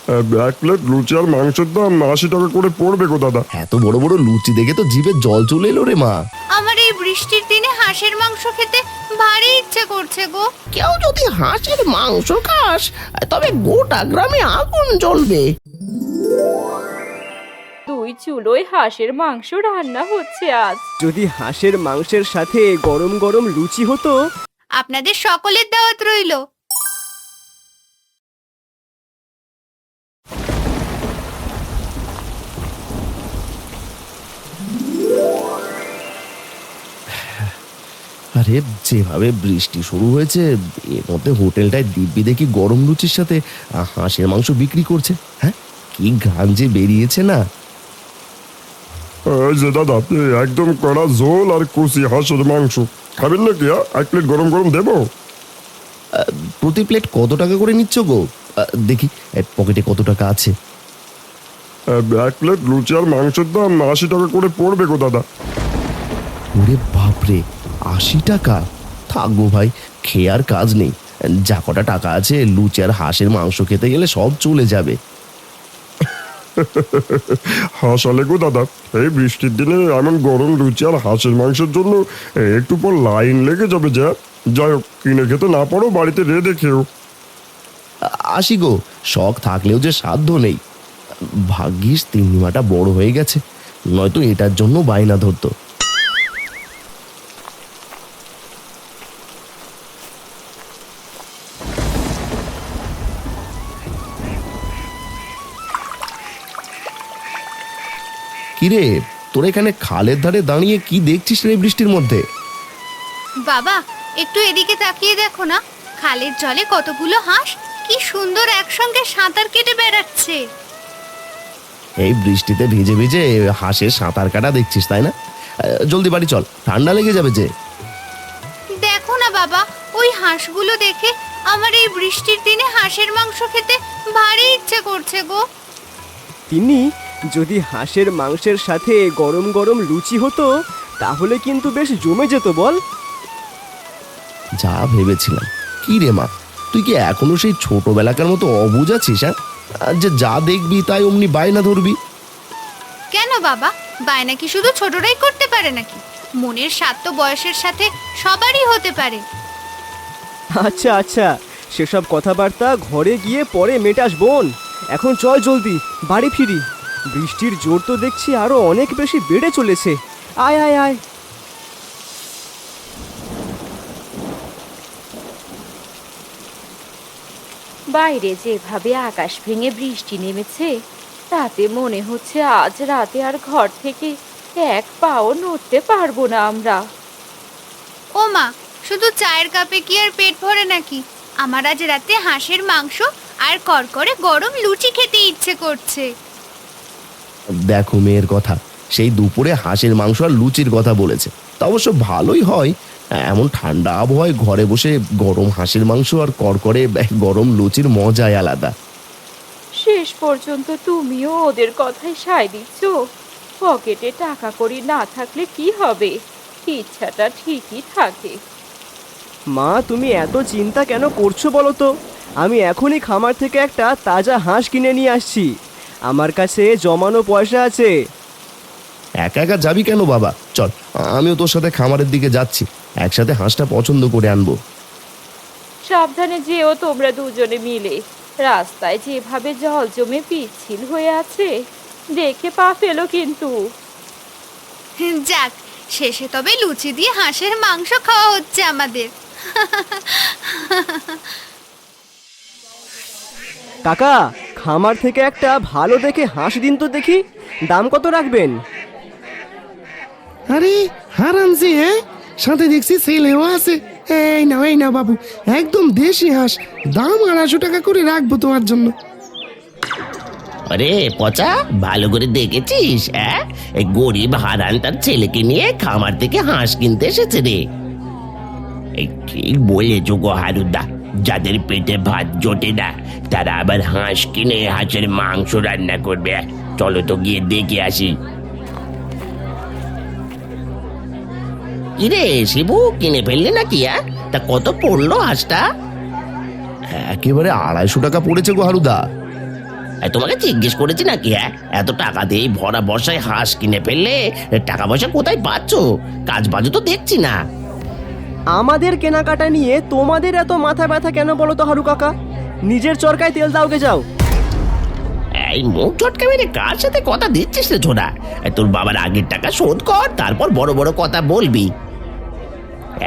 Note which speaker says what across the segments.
Speaker 1: এক প্লেট লুচি আর মাংসের দাম 80 টাকা করে পড়বে গো দাদা।
Speaker 2: এত বড় বড় লুচি দেখে তো জিভে জল চলে এলো রে মা।
Speaker 3: আমার এই বৃষ্টির দিনে হাঁসের মাংস খেতে ভারী ইচ্ছে করছে গো।
Speaker 4: কেউ যদি হাঁসের মাংস খাস তবে গোটা গ্রামে আগুন জ্বলবে।
Speaker 5: দুই চুলোয় হাঁসের মাংস রান্না হচ্ছে আজ।
Speaker 6: যদি হাঁসের মাংসের সাথে গরম গরম লুচি হতো।
Speaker 3: আপনাদের সকলের দাওয়াত রইলো।
Speaker 2: আরে যেভাবে বৃষ্টি শুরু হয়েছে এর মধ্যে হোটেলটায় দিব্যি দেখি গরম লুচির সাথে হাঁসের মাংস বিক্রি করছে। হ্যাঁ, কি ঘ্রাণ যে বেরিয়েছে না।
Speaker 1: এই যে দাদা, একদম কড়া ঝোল আর কষি হাঁসের মাংস খাবেন নাকি? এক প্লেট গরম গরম দেবো?
Speaker 2: প্রতি প্লেট কত টাকা করে নিচ্ছ গো? দেখি পকেটে কত টাকা আছে।
Speaker 1: এক প্লেট লুচি আর মাংসের দাম 80 টাকা করে পড়বে গো দাদা।
Speaker 2: ওরে বাপরে, 80 টাকা! থাকবো ভাই, খেয়ে আর কাজ নেই। যা কটা টাকা আছে লুচি আর হাঁসের মাংস খেতে গেলে সব চলে যাবে।
Speaker 1: হাসালে গো দাদা, এই বৃষ্টির দিনে এমন গরম লুচি আর হাঁসের মাংসের জন্য একটু পর লাইন লেগে যাবে। যাই হোক, কিনে খেতে না পারো বাড়িতে রেঁধে খেও।
Speaker 2: আসি গো, শখ থাকলেও যে সাধ্য নেই। ভাগ্যিস তিন্নিমাটা বড় হয়ে গেছে, নয়তো এটার জন্য বায়না ধরতো। কিরে, তোর এখানে খালের ধারে দাঁড়িয়ে কি দেখছিস রে বৃষ্টির মধ্যে?
Speaker 3: বাবা, একটু এদিকে তাকিয়ে দেখো না, খালের জলে কতগুলো হাঁস কি সুন্দর একসঙ্গে সাঁতার কেটে বেড়াচ্ছে।
Speaker 2: এই বৃষ্টিতে ভিজে ভিজে হাঁসের সাঁতার কাটা দেখছিস তাই না? জলদি বাড়ি চল, ঠান্ডা লেগে যাবে যে।
Speaker 3: দেখো না বাবা, ওই হাঁসগুলো দেখে আমার এই বৃষ্টির দিনে হাঁসের মাংস খেতে ভারী ইচ্ছে করছে গো।
Speaker 6: তিনি যদি হাঁসের মাংসের সাথে গরম গরম লুচি হতো তাহলে কিন্তু বেশ জমে যেত বল।
Speaker 2: যা ভেবেছিলাম। কি রে মা, তুই কি এখনো সেই ছোটবেলাকার মতো অবুঝ আছিস? হ্যাঁ, যে যা দেখবি তাই অমনি বায়না ধরবি?
Speaker 3: কেন বাবা, বায়না কি শুধু ছোটরাই করতে পারে নাকি? মনের স্বাদ তো বয়সের সাথে সবারই হতে পারে।
Speaker 6: আচ্ছা আচ্ছা, সেসব কথাবার্তা ঘরে গিয়ে পরে মেটাস বোন। এখন চল জলদি বাড়ি ফিরি। বৃষ্টির জোর তো দেখছি আরো অনেক বেশি বেড়ে চলেছে। আয় আয় আয়।
Speaker 5: বাইরে যেভাবে আকাশ ভেঙে বৃষ্টি নেমেছে তাতে মনে হচ্ছে আজ রাতে আর ঘর থেকে এক পাও নড়তে পারবো না আমরা।
Speaker 3: ও মা, শুধু চায়ের কাপে কি আর পেট ভরে নাকি? আমার আজ রাতে হাঁসের মাংস আর করকরে গরম লুচি খেতে ইচ্ছে করছে।
Speaker 2: দেখো মেয়ের কথা, সেই দুপুরে হাঁসের মাংস আর লুচির কথা বলেছে, তা অবশ্য ভালোই হয়। এমন ঠান্ডা আবহাওয়ায় ঘরে বসে গরম হাঁসের মাংস আর করকরে গরম লুচির মজাই আলাদা।
Speaker 5: শেষ পর্যন্ত তুমিও ওদের কথায় সায় দিচ্ছ। পকেটে টাকা কড়ি না থাকলে কি হবে, ইচ্ছাটা ঠিকই থাকে।
Speaker 6: মা, তুমি এত চিন্তা কেন করছো বলো তো? আমি এখনই খামার থেকে একটা তাজা হাঁস কিনে নিয়ে আসছি। আমার কাছে জমানো পয়সা আছে।
Speaker 2: একা একা যাবি কেন বাবা? চল, আমিও তোর সাথে খামারের দিকে যাচ্ছি, একসাথে হাঁসটা পছন্দ করে আনবো।
Speaker 5: সাবধানে যেও তোমরা দুজনে মিলে। রাস্তায় যেভাবে জল জমে পিচ্ছিল হয়ে আছে, দেখে পা ফেলো কিন্তু।
Speaker 3: যাক, শেষে তবে লুচি দিয়ে হাঁসের মাংস খাওয়া হচ্ছে আমাদের।
Speaker 6: কাকা, খামার থেকে একটা ভালো দেখে হাঁস দিন তো দেখি। দাম কত রাখবেন?
Speaker 4: আরে হারামজি, সাথে দেখছি ছেলেও আছে। এই না বাবু, একদম দেশি হাঁস, দাম 250 টাকা করে রাখবো তোমার জন্য।
Speaker 7: আরে পচা, ভালো করে দেখেছিস? এই গরিব হারান তার ছেলেকে নিয়ে খামার থেকে হাঁস কিনতে এসেছে রে। এই ঠিক বলেছ গো হারুদা, যাদের পেটে ভাত জোটে না তারা আবার হাঁস কিনে হাঁসের মাংস রান্না করবে। চলো তো গিয়ে দেখে আসি। কিরে শিবু, কিনে ফেললি নাকি? তা কত পড়লো হাঁসটা?
Speaker 2: একেবারে 250 টাকা পড়েছে গো হারুদা।
Speaker 7: তোমাকে জিজ্ঞেস করেছি নাকি? হ্যাঁ, এত টাকা দিয়ে এই ভরা বর্ষায় হাঁস কিনে ফেললে টাকা পয়সা কোথায় পাচ্ছ? কাজ বাজও তো দেখছি না।
Speaker 6: আমাদের কেনাকাটা নিয়ে তোমাদের এত মাথা ব্যথা কেন বলো তো হারু কাকা? নিজের চরকায় তেল দাওগে যাও।
Speaker 7: এই মুখ চটকা মেরে কার সাথে কথা দিচ্ছিস রে ছোড়া? তোর বাবার আগের টাকা শোধ কর, তারপর বড় বড় কথা বলবি।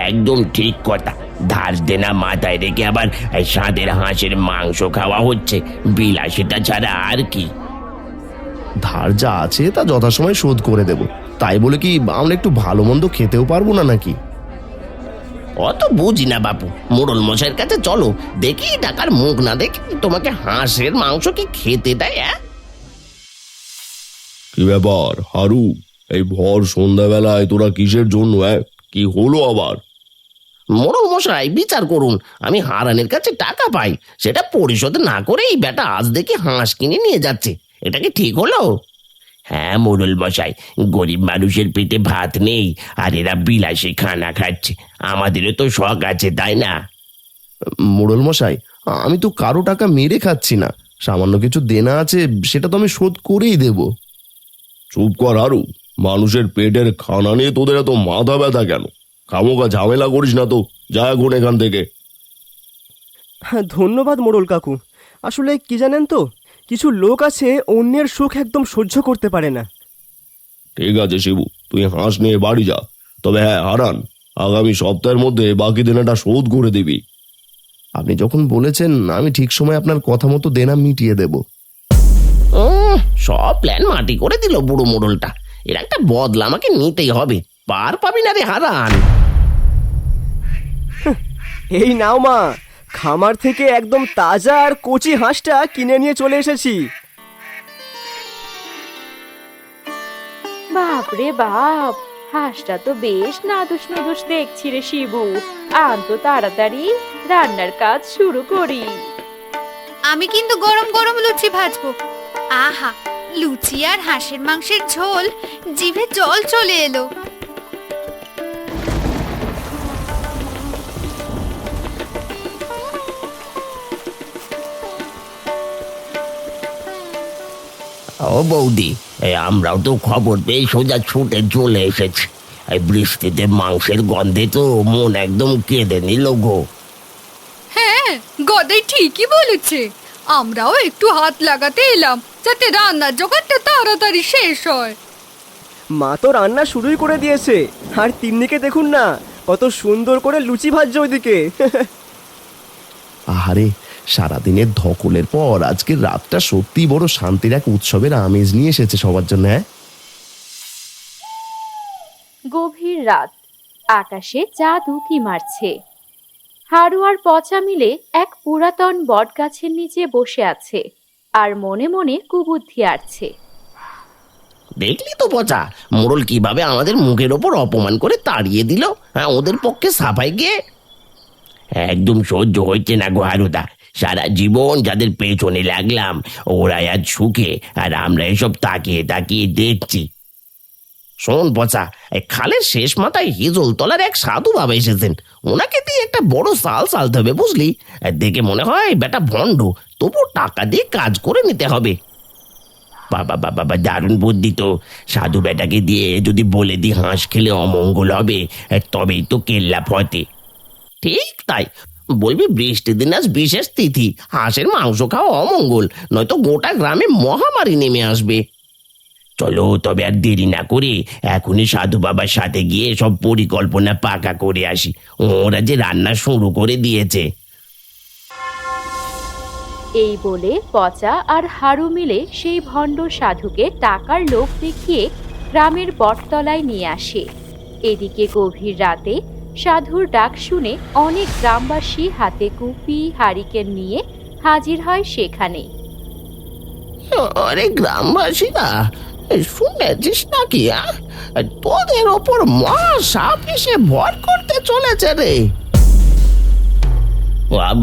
Speaker 7: একদম ঠিক কথা। ধার দেনা মাথায় রেখে আবার এই সাদের হাঁসের মাংস খাওয়া হচ্ছে, বিলাসিতা ছাড়া আর কি।
Speaker 2: ধার যা আছে তা যথাসময় শোধ করে দেব, তাই বলে কি আমরা একটু ভালো মন্দ খেতেও পারবো না নাকি?
Speaker 7: অত বুঝি না বাপু, মোড়ল মশাইয়ের কাছে চলো, দেখি টাকার মুখ না দেখি তোমাকে হাঁসের মাংস কি খেতে দেয়।
Speaker 2: কি ব্যাপার হারু, এই ভর সন্ধ্যাবেলায় তোরা কিসের জন্য? কি হলো আবার?
Speaker 7: মোড়ল মশাই বিচার করুন, আমি হারানের কাছে টাকা পাই, সেটা পরিশোধ না করেই বেটা আজ দেখি হাঁস কিনে নিয়ে যাচ্ছে। এটা কি ঠিক হলো? হ্যাঁ মোড়ল মশাই, গরিব মানুষের পেটে ভাত নেই আর এরা বিলাসী খানা খাচ্ছে, আমাদেরও তো শখ আছে তাই না?
Speaker 2: মোড়ল মশাই, আমি তো কারো টাকা মেরে খাচ্ছি না, সামান্য কিছু দেনা আছে, সেটা তো আমি শোধ করেই দেব। চুপ কর হারু, মানুষের পেটের খানা নিয়ে তোদের এত মাথা ব্যথা কেন? খামোকা ঝামেলা করিস না তো, যা এখন এখান থেকে।
Speaker 6: ধন্যবাদ মোড়ল কাকু। আসলে কি জানেন তো, কিছু লোক আছে অন্যের সুখ একদম সহ্য করতে পারে না।
Speaker 2: ঠিক আছে শিবু, তুই হাঁস নিয়ে বাড়ি যা। তবে হ্যাঁ হারান, আগামী সপ্তাহের মধ্যে বাকি দেনাটা শোধ করে দিবি। আপনি যখন বলেছেন, আমি ঠিক সময় আপনার কথা মতো দেনা মিটিয়ে দেব।
Speaker 7: সব প্ল্যান মাটি করে দিল বুড়ো মোড়লটা। এর একটা বদলা আমাকে নিতেই হবে, পার পাবি না রে হারান।
Speaker 6: এই নাও মা, খামার থেকে একদম তাজা আর কচি হাঁসটা কিনে নিয়ে চলে এসেছি।
Speaker 5: বাপরে বাপ, হাঁসটা তো বেশ নাদুস নুদুস দেখছি রে শিবু। আন তো তাড়াতাড়ি, রান্নার কাজ শুরু করি।
Speaker 3: আমি কিন্তু গরম গরম লুচি ভাজবো। আহা, লুচি আর হাঁসের মাংসের ঝোল, জিভে জল চলে এলো।
Speaker 7: ও বৌদি, আমরাও তো খবর পেয়ে সোজা ছুটে চলে এসেছি। এই বৃষ্টিতে মাংসের গন্ধে তো মন একদম কেঁদে নিল গো।
Speaker 8: হ্যাঁ, গদাই ঠিকই বলেছে। আমরাও একটু হাত লাগাতে এলাম, যাতে রান্নার জোগাড়টা তাড়াতাড়ি শেষ হয়।
Speaker 6: মা তো রান্না শুরুই করে দিয়েছে, আর তিন্নিকে দেখুন না, কত সুন্দর করে লুচি ভাজছে ওইদিকে।
Speaker 2: আহারে, সারাদিনের ধকলের পর আজকের রাতটা সত্যি বড় শান্তির এক উৎসবের আমেজ নিয়ে এসেছে সবার জন্য।
Speaker 5: গভীর রাত, আকাশে চাঁদ উঁকি মারছে। হারু আর পচা মিলে এক পুরাতন বট গাছের নিচে বসে আছে আর মনে মনে কুবুদ্ধি আটছে।
Speaker 7: দেখলি তো পচা, মোড়ল কিভাবে আমাদের মুখের ওপর অপমান করে তাড়িয়ে দিল। হ্যাঁ, ওদের পক্ষে সাফাই গিয়ে একদম সহ্য হচ্ছে না গো হারুদা। সারা জীবন যাদের পেছনে লাগলাম, ওরা আজ সুখে আর আমরা এসব তাকিয়ে তাকিয়ে দেখছি। শোন পচা, এই খালের শেষ মাথায় হিজল তলার এক সাধু বাবা এসেছেন, ওনাকে দিয়ে একটা বড় সাল সালতে হবে বুঝলি। দেখে মনে হয় বেটা ভণ্ড, তবু টাকা দিয়ে কাজ করে নিতে হবে। বাবা বাবা বাবা, দারুণ বুদ্ধি তো। সাধু বেটাকে দিয়ে যদি বলে দি হাঁস খেলে অমঙ্গল হবে, তবেই তো কেল্লা ফতে। ঠিক তাই বলবি, বৃষ্টির দিন আজ বিশেষ তিথি, হাঁসের মাংস খাওয়া অমঙ্গল, নয়তো গোটা গ্রামে মহামারী নেমে আসবে। চলো তবে আর দেরি না করে এখনই সাধু বাবার সাথে গিয়ে সব পরিকল্পনা পাকা করে আসি। ওরা যে রান্না শুরু করে দিয়েছে।
Speaker 5: এই বলে পচা আর হারু মিলে সেই ভণ্ড সাধুকে টাকার লোভ দেখিয়ে গ্রামের বটতলায় নিয়ে আসে। এদিকে গভীর রাতে সাধুর ডাক শুনে অনেক গ্রামবাসী হাতে কুপি হারিকেন নিয়ে হাজির হয় সেখানে।
Speaker 7: আরে গ্রামবাসীরা, শুনেছিস নাকি? তোদের ওপর মহা সাপ এসে ভর করতে চলেছে রে।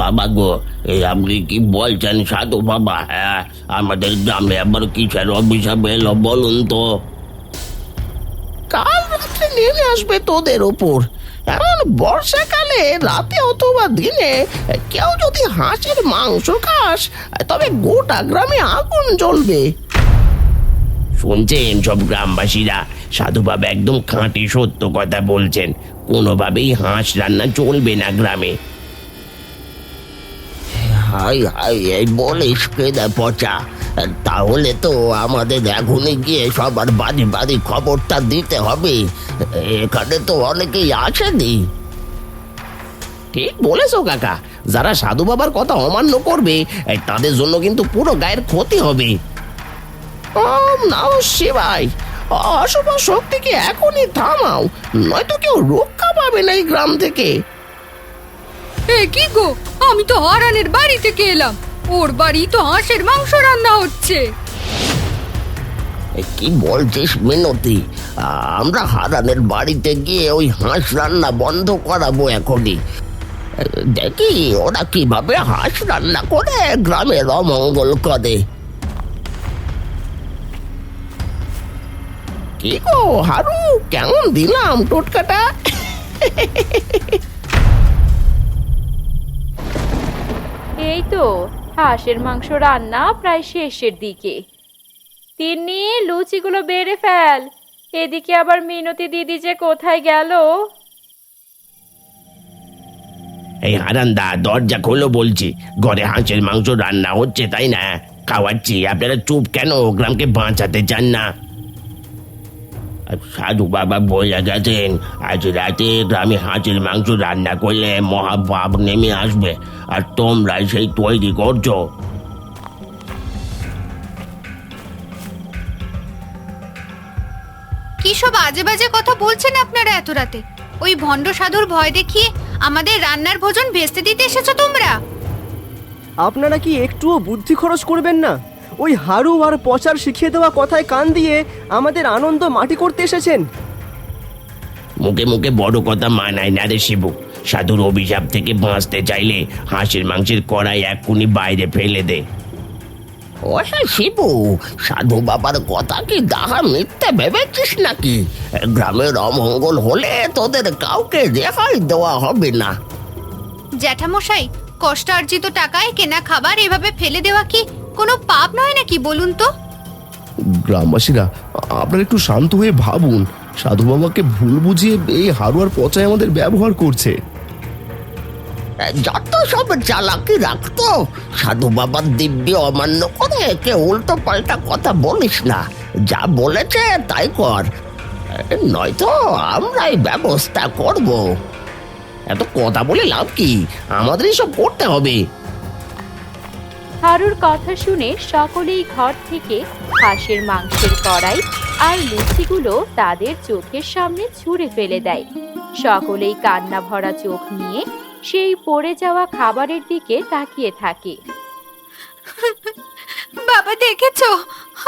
Speaker 7: বাবা গো, এই আপনি কি বলছেন সাধু বাবা? হ্যাঁ, আমাদের গ্রামে আবার কিসের অভিশাপ এলো বলুন তো? কাল রাত্রে নেমে আসবে তোদের ওপর। এমন বর্ষাকালে রাতে অথবা দিনে কেউ যদি হাঁসের মাংস খাস তবে গোটা গ্রামে আগুন জ্বলবে। শুনছেন সব গ্রামবাসীরা, সাধু বাবা একদম খাঁটি সত্য কথা বলছেন। কোনোভাবেই হাঁস রান্না চলবে না গ্রামে। হাই হাই, এই বলিস কেদা পচা, তাহলে তো আমাদের এখনই গিয়ে সবার বাড়ি বাড়ি খবরটা দিতে হবে। এখানে তো অনেকেই আসেনি। ঠিক বলেছো কাকা, যারা সাধু বাবার কথা অমান্য করবে তাদের জন্য কিন্তু পুরো গায়ের ক্ষতি হবে। ওম নমঃ শিবায়, অশুভ শক্তিকে এখনই থামাও, নয়তো কেউ রক্ষা পাবে না এই গ্রাম থেকে।
Speaker 8: এ কি গো, আমি তো হারানের বাড়ি থেকে এলাম, ওর বাড়ি তো হাঁসের মাংস রান্না হচ্ছে।
Speaker 7: কি বলছিস মিনতি? আমরা হারানের বাড়িতে গিয়ে ওই হাঁস রান্না বন্ধ করাবো এখনই। দেখি ওরা কিভাবে হাঁস রান্না করে গ্রামের অমঙ্গল করে। কি গো হারু, কেমন দিলাম টোটকাটা?
Speaker 5: এই তো হাঁসের মাংস রান্না প্রায় শেষের দিকে। তিন্নি, লুচিগুলো বেড়ে ফেল। এদিকে আবার মিনতি দিদি যে কোথায় গেল?
Speaker 7: এই হারান্দা, দরজা খোলো বলছি, ঘরে হাঁসের মাংস রান্না হচ্ছে তাই না? খাওয়াচ্ছি, আপনারা চুপ কেন? গ্রামকে বাঁচাতে চান না? সাধু বাবা বলে গেছেন আজ রাতে গ্রামে হাঁসের মাংস রান্না করলে মহাপাপ নেমে আসবে, আর তোমরা সেই তৈরি করছো।
Speaker 3: কি সব আজে বাজে কথা বলছেন আপনারা এত রাতে? ওই ভণ্ড সাধুর ভয় দেখিয়ে আমাদের রান্নার ভোজন ভেস্তে দিতে এসেছো তোমরা?
Speaker 6: আপনারা কি একটুও বুদ্ধি খরচ করবেন না? ওই হারু আর পচার শিখিয়ে দেওয়া কথায় কান দিয়ে আমাদের আনন্দ মাটি করতে এসেছেন।
Speaker 7: মুখে মুখে বড় কথা মানায় না রে শিবু। সাধুর অভিশাপ থেকে বাঁচতে চাইলে হাঁসের মাংসের কড়াই এক্ষুনি বাইরে ফেলে দে। ও হ্যাঁ শিবু, সাধু বাবার কথা কি দাহা মিথ্যে ভেবেছিস নাকি? গ্রামের অমঙ্গল হলে তোদের কাউকে রেহাই দেওয়া হবে না।
Speaker 3: জ্যাঠামশাই, কষ্ট অর্জিত টাকায় কেনা খাবার এভাবে ফেলে দেওয়া কি কোনো পাপ নয় নাকি বলুন তো?
Speaker 2: গ্রামবাসীরা, আপনারা একটু শান্ত হয়ে ভাবুন। সাধু বাবাকে ভুল বুঝিয়ে এই হারু আর পচায় আমাদের ব্যবহার করছে।
Speaker 7: যত সব চালাকি রাখতো, সাধু বাবার দিব্যি অমান্য করে একে উল্টো পাল্টা কথা বলিস না। যা বলেছে তাই কর, নয়তো আমরাই ব্যবস্থা করব। এত কথা বলে লাভ কি? আমাদেরই সব করতে হবে।
Speaker 5: হারুর কথা শুনে সকলেই ঘর থেকে হাঁসের মাংসের কড়াই আর লুচিগুলো তাদের চোখের সামনে ছুঁড়ে ফেলে দেয়। সকলেই কান্না ভরা চোখ নিয়ে সেই পড়ে যাওয়া খাবারের দিকে তাকিয়ে থাকে।
Speaker 3: বাবা, দেখেছো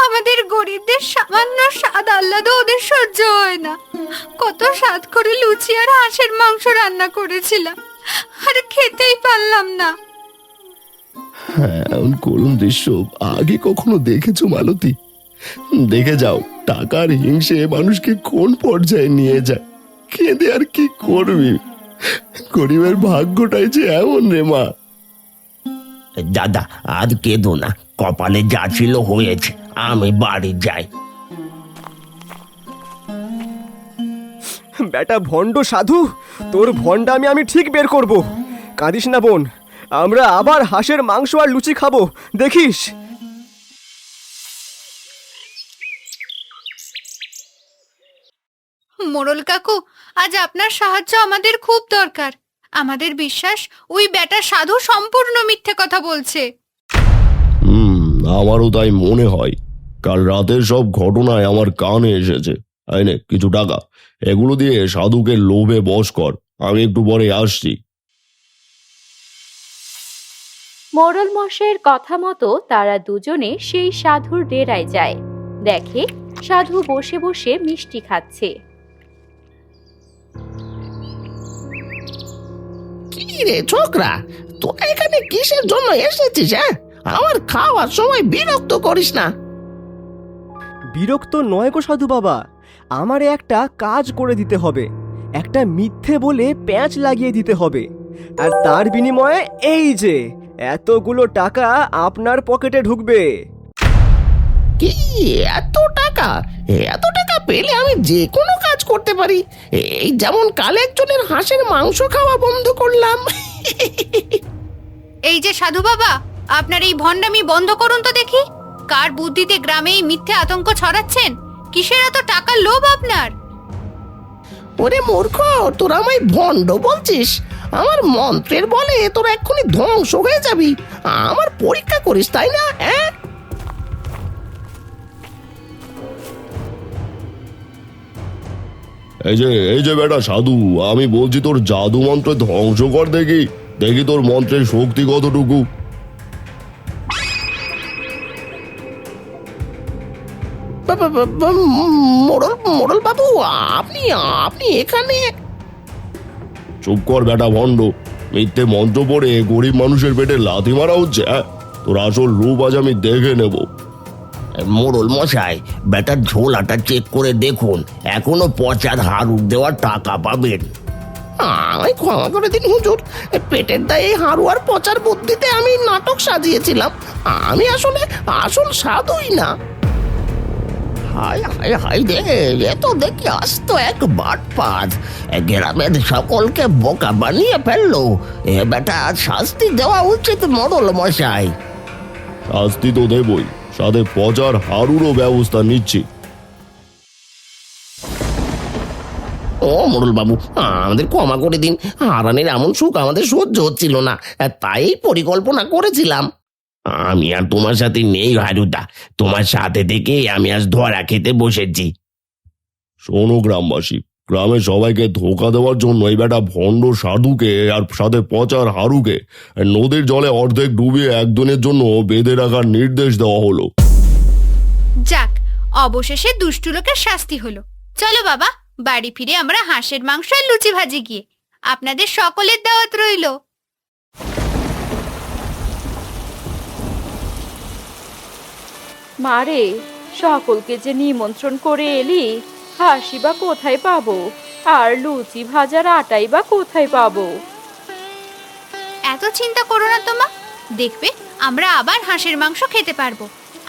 Speaker 3: আমাদের গরিবদের সামান্য স্বাদ আহ্লাদ ওদের সহ্য হয় না। কত স্বাদ করে লুচি আর হাঁসের মাংস রান্না করেছিলাম, আর খেতেই পারলাম না।
Speaker 2: হ্যাঁ, এমন করুণ দৃশ্য আগে কখনো দেখেছো মালতী? দেখে যাও, টাকার হিংসে মানুষকে কোন পর্যায়ে নিয়ে যায়। কেঁদে আর কি করবি? গরিবের ভাগ্যটাই যে এমন রে মা।
Speaker 7: দাদা, আর কেঁদো না, কপালে যা ছিল হয়েছে, আমি বাড়ি যাই।
Speaker 6: বেটা ভণ্ড সাধু, তোর ভণ্ডামি আমি ঠিক বের করব। কাঁদিস না বোন, আমরা আবার হাঁসের মাংস আর লুচি খাবো, দেখিস।
Speaker 3: মোড়ল কাকু, আজ আপনার সাহায্য আমাদের খুব দরকার। আমাদের বিশ্বাস ওই বেটা সাধু সম্পূর্ণ মিথ্যে কথা বলছে।
Speaker 2: আমারও তাই মনে হয়। কাল রাতের সব ঘটনায় আমার কানে এসেছে। এই নে কিছু টাকা, এগুলো দিয়ে সাধুকে লোভে বশ কর। আমি একটু পরে আসছি।
Speaker 5: মোড়ল মশাইয়ের কথা মতো তারা দুজনে সেই সাধুর ডেরায় যায়। দেখে সাধু বসে বসে মিষ্টি খাচ্ছে।
Speaker 7: কি রে ছোকরা, তোরা এখানে কিসের জন্য এসেছিস? হ্যাঁ, আমার খাওয়ার সময় বিরক্ত করিস না।
Speaker 6: বিরক্ত নয় গো সাধু বাবা, আমারে একটা কাজ করে দিতে হবে। একটা মিথ্যে বলে প্যাঁচ লাগিয়ে দিতে হবে, আর তার বিনিময়ে এই যে এতগুলো টাকা আপনার পকেটে ঢুকবে।
Speaker 7: কি এত টাকা? এত টাকা পেলে আমি যে কোনো কাজ করতে পারি। এই যেমন কাল একজনের হাঁসের মাংস খাওয়া বন্ধ করলাম।
Speaker 3: এই যে সাধু বাবা, আপনার এই ভণ্ডামি বন্ধ করুন তো দেখি। কার বুদ্ধিতে গ্রামে এই মিথ্যে আতঙ্ক ছড়াচ্ছেন? কিসের এত টাকার লোভ আপনার?
Speaker 7: ওরে মূর্খ, তোরা আমায় ভণ্ড বলছিস? আমার মন্ত্রের বলে তোরা এক্ষুনি ধ্বংস হয়ে যাবি। আমার পরীক্ষা করিস তাই না?
Speaker 2: এই যে বেটা সাধু, আমি বলছি তোর জাদু মন্ত্র ধ্বংস কর, দেখি দেখি তোর মন্ত্রের শক্তি কতটুকু।
Speaker 7: মোড়ল মোড়ল বাবু, আপনি আপনি এখানে?
Speaker 2: চুপ কর বেটা ভণ্ড, মিথ্যে মন্ত্র পড়ে গরিব মানুষের পেটে লাথি মারা হচ্ছে। তোর আসল রূপ আজ আমি দেখে নেব।
Speaker 7: মোড়ল মশাই, বেটার ঝোলাটা চেক করে দেখুন, এখনো পচার হাড়ুর দেওয়ার টাকা পাবেন। আমায় ক্ষমা করে দিন হুজুর, পেটের দায়ে হাড়ু আর পচার বুদ্ধিতে আমি নাটক সাজিয়েছিলাম। আমি আসলে আসল সাধুই না। হায় হায় হায় রে, এ তো দেখি আস্ত এক বাটপাত, গ্রামের সকলকে বোকা বানিয়ে ফেললো। এ বেটা শাস্তি দেওয়া উচিত মোড়ল মশাই।
Speaker 2: শাস্তি তো দেবই, সাথে পচার হাড়ুরও ব্যবস্থা নিচ্ছি।
Speaker 7: ও মোড়ল বাবু, আমাদের ক্ষমা করে দিন। হারানের এমন সুখ আমাদের সহ্য হচ্ছিল না, তাই পরিকল্পনা করেছিলাম। আমি আর তোমার সাথে নেই হারুদা, তোমার সাথে থেকে আমি আজ ধরা খেতে বসেছি।
Speaker 2: শোনো গ্রামবাসী, গ্রামে সবাইকে ধোকা দেওয়ার জন্য এই বেটা ভণ্ড সাধুকে আর সাথে পচার হারুকে নদীর জলে অর্ধেক ডুবিয়ে একদিনের জন্য বেঁধে রাখার নির্দেশ দেওয়া হলো।
Speaker 3: যাক, অবশেষে দুষ্টু লোকের শাস্তি হলো। চলো বাবা, বাড়ি ফিরে আমরা হাঁসের মাংস আর লুচি ভাজি গিয়ে। আপনাদের সকলের দাওয়াত রইলো।
Speaker 5: মারে, সকলকে যে নিমন্ত্রণ করে এলি, হাসি বা কোথায় পাবো, আর লুচি ভাজার আটাই বা কোথায় পাবো?
Speaker 3: এত চিন্তা করো না তোমা, দেখবে আমরা আবার হাঁসের মাংস খেতে পারবো।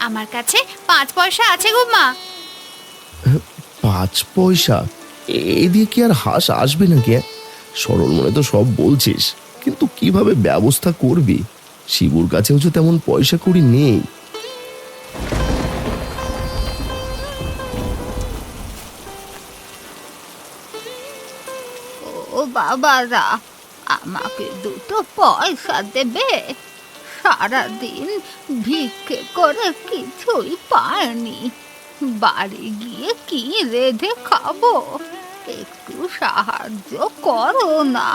Speaker 3: আমার কাছে 5 পয়সা আছে গো মা।
Speaker 2: 5 পয়সা? এ দিয়ে কি আর হাঁস আসবে নাকি? সরল মনে তো সব বলছিস, কিন্তু কিভাবে ব্যবস্থা করবি? শিবুর কাছেও যে তেমন পয়সা কড়ি নেই।
Speaker 3: ও বাবারা, আমাকে 2 পয়সা দেবে? সারাদিন ভিক্ষে করে কিছুই পাইনি, বাড়ি গিয়ে কি রেঁধে খাবো? একটু সাহায্য করো না।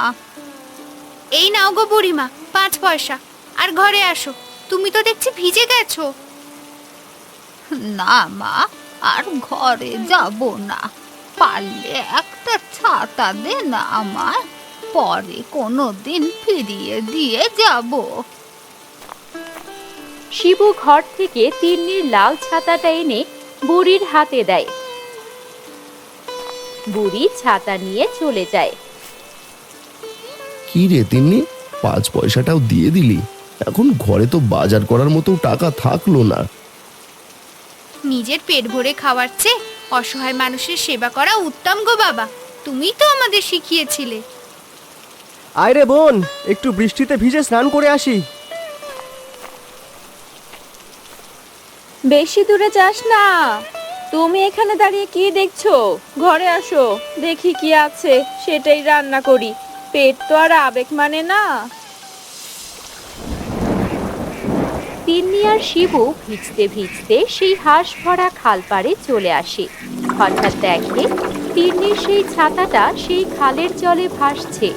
Speaker 3: এই নাও গো বুড়িমা 5 পয়সা, আর ঘরে আসো। তুমি তো দেখছি ভিজে গেছো। না মা, আর ঘরে যাব না। পারলে একটা ছাতা দে না আমার, পরে কোনো দিন ফিরিয়ে দিয়ে যাব।
Speaker 5: শিবু ঘর থেকে তিন্নির লাল ছাতাটা এনে বুড়ির হাতে দেয়। বুড়ি ছাতা নিয়ে চলে যায়।
Speaker 2: কি রে তিন্নি, 5 পয়সাটাও দিয়ে দিলি? এখন ঘরে তো বাজার করার মতো টাকা থাকলো না।
Speaker 3: নিজের পেট ভরে খাওয়ার চেয়ে অসহায় মানুষের সেবা করা উত্তম গো বাবা। তুমিই তো আমাদের শিখিয়েছিলে।
Speaker 6: আয় রে বোন, একটু বৃষ্টিতে ভিজে স্নান করে আসি।
Speaker 5: বেশি দূরে যাস না, তুমি এখানে দাঁড়িয়ে কি দেখছো? ঘরে আসো, দেখি কি আছে সেটাই রান্না করি। পেট তো আর আবেগ মানে না। তিন্নি আর শিবু ভিজতে ভিজতে সেই হাঁস ভরা খাল পাড়ে চলে আসে। হঠাৎ দেখে তিন্নির সেই ছাতাটা সেই খালের জলে ভাসছে।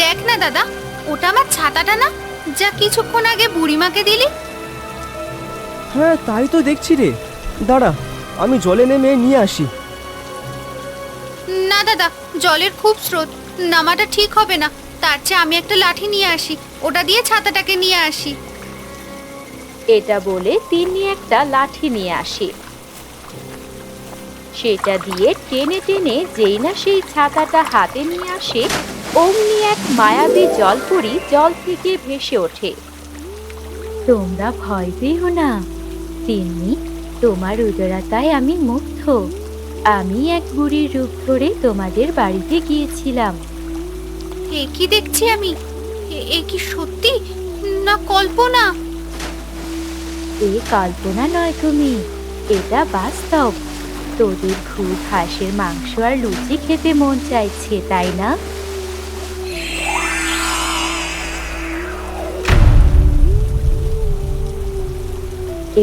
Speaker 3: দেখ না দাদা, ওটা আমার ছাতাটা না, যা কিছুক্ষণ আগে বুড়িমাকে দিলি?
Speaker 6: হ্যাঁ তাই তো দেখছি রে, দাঁড়া আমি জলে নেমে নিয়ে আসি।
Speaker 3: না দাদা, জলের খুব স্রোত, নামাটা ঠিক হবে না। তার চেয়ে আমি একটা লাঠি নিয়ে আসি, ওটা দিয়ে ছাতাটাকে নিয়ে আসি।
Speaker 5: এটা বলে তিন্নি একটা লাঠি নিয়ে আসে। সেটা দিয়ে টেনে টেনে যেই না সেই ছাতাটা হাতে নিয়ে আসে, অমনি এক মায়াবী জলপরি জল থেকে ভেসে ওঠে। তোমরা ভয় পেও না তিন্নি, তোমার উদারতায় আমি মুগ্ধ। আমি এক বুড়ির রূপ ধরে তোমাদের বাড়িতে গিয়েছিলাম।
Speaker 3: এ কি দেখছি আমি? এ কি সত্যি না কল্পনা?
Speaker 5: এ কল্পনা নয় তুমি, এটা বাস্তব। তোদের খুব হাঁসের মাংস আর লুচি খেতে মন চাইছে, তাই না?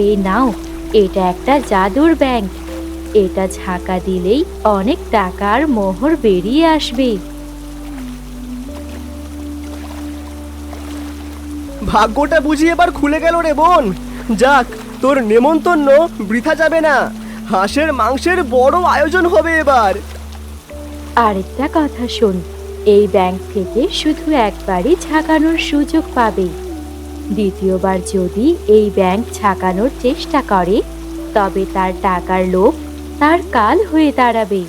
Speaker 5: এই নাও, এটা একটা জাদুর ব্যাংক। এটা ঝাঁকা দিলেই অনেক টাকার মোহর বেরিয়ে আসবে।
Speaker 6: ভাগ্যটা বুঝি এবার খুলে গেল রে বোন। যাক, তোর নেমন্তন্ন বৃথা যাবে না। হাঁসের মাংসের বড় আয়োজন হবে এবার।
Speaker 5: আরেকটা কথা শোন, এই ব্যাংক থেকে শুধু একবারই ঝাঁকানোর সুযোগ পাবে। দ্বিতীয়বার যদি এই ব্যাংক ঝাঁকানোর চেষ্টা করে, তবে তার টাকার লোভ তার কাল হয়ে দাঁড়াবে।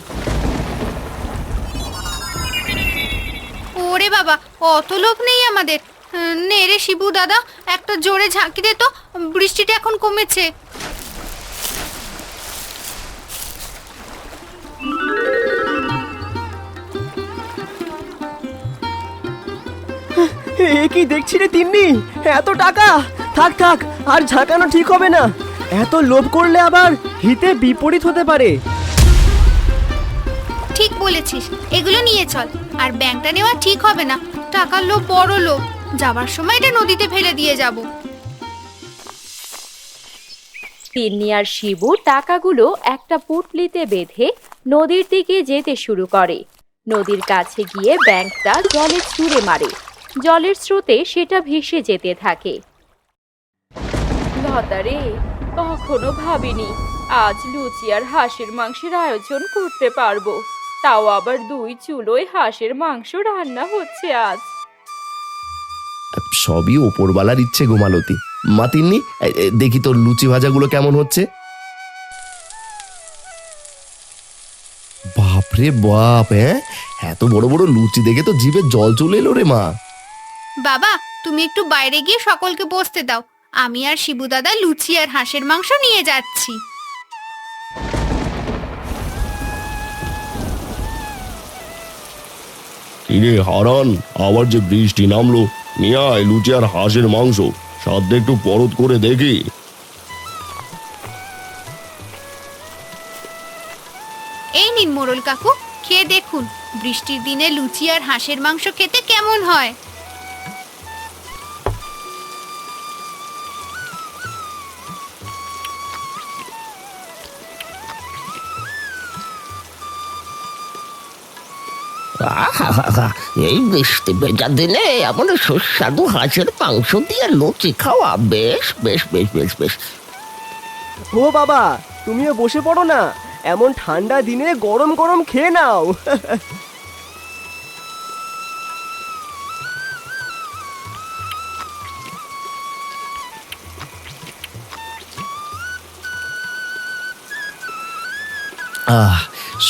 Speaker 3: ওরে বাবা, অত লোভ নেই আমাদের। নে রে শিবু দাদা, একটা জোরে ঝাঁকি দে তো, বৃষ্টিটা এখন কমেছে।
Speaker 6: এ কি দেখছি রে তিন্নি, এত টাকা! থাক থাক, আর ঝাঁকানো ঠিক হবে না। এত লোভ করলে আবার হিতে বিপরীত হতে পারে।
Speaker 3: ঠিক বলেছিস, এগুলো নিয়ে চল। আর ব্যাংকটা নেওয়া ঠিক হবে না, টাকার লোভ বড় লোভ। যাবার সময় এটা নদীতে ফেলে দিয়ে যাব।
Speaker 5: তিন্নি আর শিবু টাকাগুলো একটা পুটলিতে বেঁধে নদীর দিকে যেতে শুরু করে। নদীর কাছে গিয়ে ব্যাংকটা জলে ছুঁড়ে মারে। জলের স্রোতে সেটা ভেসে যেতে থাকে। লতারে, কখনো ভাবিনি আজ লুচি আর হাঁসের মাংসের আয়োজন করতে পারবো। তাও আবার 2 চুলোয় হাঁসের মাংস রান্না হচ্ছে আজ।
Speaker 2: সবই ওপরওয়ালার ইচ্ছে গো মালতী। মা তিন্নি, দেখি তোর লুচি ভাজাগুলো কেমন হচ্ছে। বাপরে বাপ, এত বড় বড় লুচি দেখে তো জিভে জল চলে এলো রে মা।
Speaker 3: বাবা, তুমি একটু বাইরে গিয়ে সকলকে বসতে দাও। আমি আর শিবু দাদা লুচি আর হাঁসের মাংস নিয়ে যাচ্ছি।
Speaker 1: কিরে হারান, আবার যে বৃষ্টি নামলো। নিয়ে আয় লুচি আর হাঁসের মাংস, সাথে একটু পরত করে দেখি।
Speaker 3: এই নিন মোড়ল কাকু, খেয়ে দেখুন বৃষ্টির দিনে লুচি আর হাঁসের মাংস খেতে কেমন হয়।
Speaker 7: এই বৃষ্টি ভেজা দিনে এমন সুস্বাদু হাঁসের মাংস দিয়ে লুচি খাওয়া বেশ বেশ বেশ বেশ বেশ।
Speaker 6: ও বাবা, তুমিও বসে পড়ো না। এমন ঠান্ডা দিনে গরম গরম খেয়ে নাও।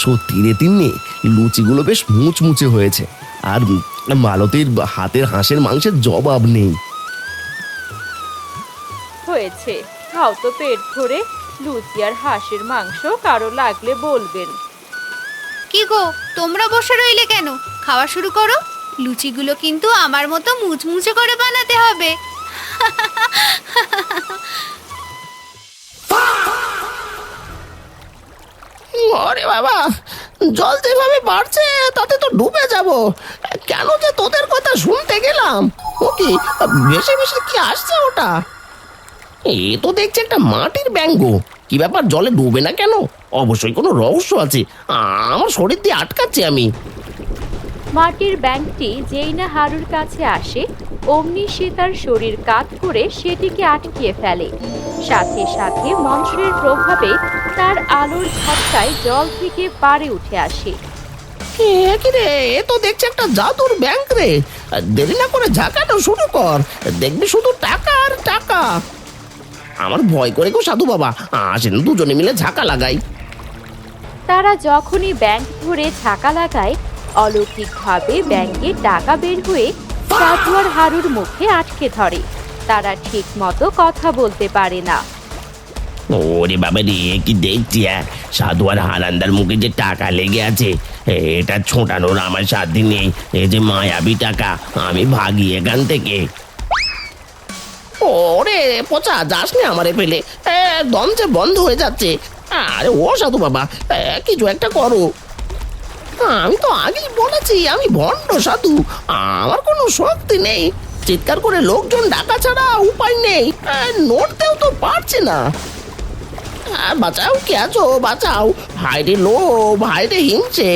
Speaker 2: সত্যি রে তিন্নি, লুচিগুলো বেশ মুচমুচে হয়েছে। আর মালতীর হাতের হাঁসের মাংসের জবাব নেই।
Speaker 5: হয়েছে, খাও তো পেট ভরে। লুচি আর হাঁসের মাংস কারো লাগলে বলবেন।
Speaker 3: কি গো, তোমরা বসে রইলে কেন? খাওয়া শুরু করো। লুচিগুলো কিন্তু আমার মতো মুচমুচে করে বানাতে হবে।
Speaker 7: আরে বাবা, জল যেভাবে বাড়ছে তাতে তো ডুবে যাব। কেন যে তোদের কথা শুনতে গেলাম। ও কি বেশি বেশি কি আসছে ওটা? এ তো দেখছি একটা মাটির ব্যঙ্গ। কি ব্যাপার, জলে ডুবে না কেন? অবশ্যই কোনো রহস্য আছে। আমার শরীর দিয়ে আটকাচ্ছে আমি।
Speaker 5: মাটির ব্যাংকটি যেই না হারুর কাছে আসে, অমনি সে তার শরীর কাত করে সেটিকে আটকিয়ে ফেলে। সাথে সাথে মন্ত্রের প্রভাবে তার আলোর ঝটকায় জল থেকে পাড়ে উঠে আসে।
Speaker 7: কি রে, এ তো দেখছি একটা জাদুর ব্যাংক রে। দেরি না করে ঝাঁকানো শুরু কর, দেখবি শুধু টাকা আর টাকা। আমার ভয় করে গো সাধু বাবা, আসেন দুজনে মিলে ঝাঁকা লাগাই।
Speaker 5: তারা যখনই ব্যাংক ধরে ছাকা লাগায়, অলৌকিকভাবে ব্যাংকে টাকা বের হয়ে সাধু আর হারুর মুখে আটকে ধরে। তারা ঠিক মতো কথা বলতে পারে না।
Speaker 7: ওরে বাবা রে, কি দেখছি সাধু আর হারান্দার মুখে যে টাকা লেগে আছে, এটা ছোটানোর আমার সাধ্যি নেই। এই যে মায়াবী টাকা, আমি ভাগি এখান থেকে। ওরে পচা, যাস না আমারে ফেলে, দম যে বন্ধ হয়ে যাচ্ছে। আরে ও সাধু বাবা, কিছু একটা করো। আমি তো আগেই বলেছি আমি ভণ্ড সাধু, আমার কোনো শক্তি নেই। চিৎকার করে লোকজন ডাকা ছাড়া উপায় নেই, নড়তেও তো পারছি না। বাঁচাও, কে আছো? বাঁচাও, ভাইরে লো, ভাইরে হিংসে।